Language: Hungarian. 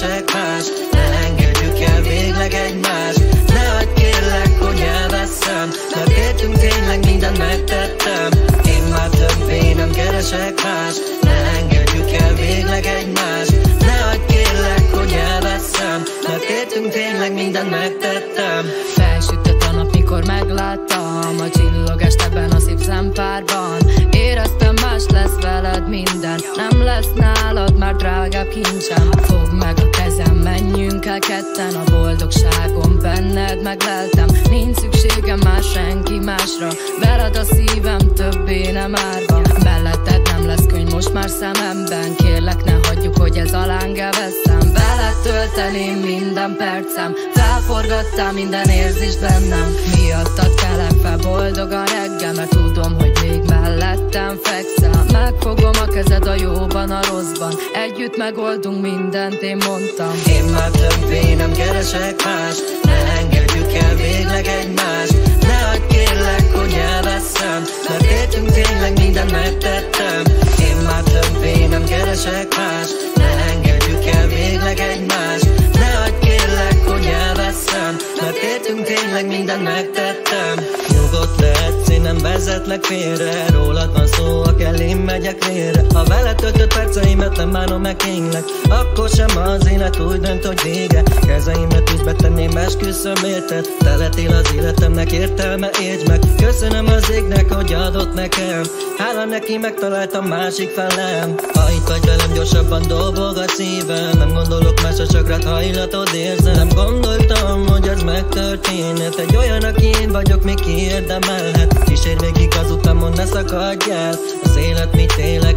keresek más. Ne engedjük el végleg egymást. Ne hagyd kérlek, hogy elveszem, mert értünk tényleg mindent megtettem. Én már többé nem keresek más. Ne engedjük el végleg egymást. Ne hagyd kérlek, hogy elveszem, mert értünk tényleg mindent megtettem. Felsütött a nap, mikor megláttam a csillogást ebben a szép szempárban. Éreztem, más lesz veled minden, nem lesz nálad már drágább kincsem. Fogd meg a kezem, menjünk el ketten, a boldogságom benned megleltem. Nincs szükségem már senki másra, veled a szívem többé nem árva. Melletted nem lesz könny most már szememben, kérlek ne hagyjuk, hogy ez alánk elveszem. Veled tölteném minden percem, felforgattál minden érzést bennem. Miattad kelek fel boldogan reggel, mert tudom, hogy még mellettem fekszel. Megfogom a kezed a jóban, a rosszban, együtt megoldunk mindent, én mondtam. Én már többé nem keresek más. Ne engedjük el végleg egymást. Ne hagyd kérlek, hogy elveszem, mert értünk tényleg mindent megtettem. Én már többé nem keresek más. Ne engedjük el végleg egymást. Ne hagyd kérlek, hogy elveszem, mert értünk tényleg mindent megtettem. Nyugodt lehetsz, én nem vezetlek félre, rólad van szó, ha kell, én megyek vére. Ha veled töltött perceimet nem bánom meg kényleg, akkor sem az élet úgy dönt, hogy vége. Kezeimre tűzbe tenném, esküszöm érted. Te lettél az életemnek értelme, értsd meg. Köszönöm az égnek, hogy adott nekem, hála neki megtaláltam másik felem. Ha itt vagy velem, gyorsabban dobog a szívem. Nem gondolok másra, csak rád hajlatod érzem. Nem gondoltam, hogy ez megtörténhet. Egy olyan, aki én vagyok, még kiérdemelhet. Kísérj végig az utamon, ne szakadj el. Az élet mit élek.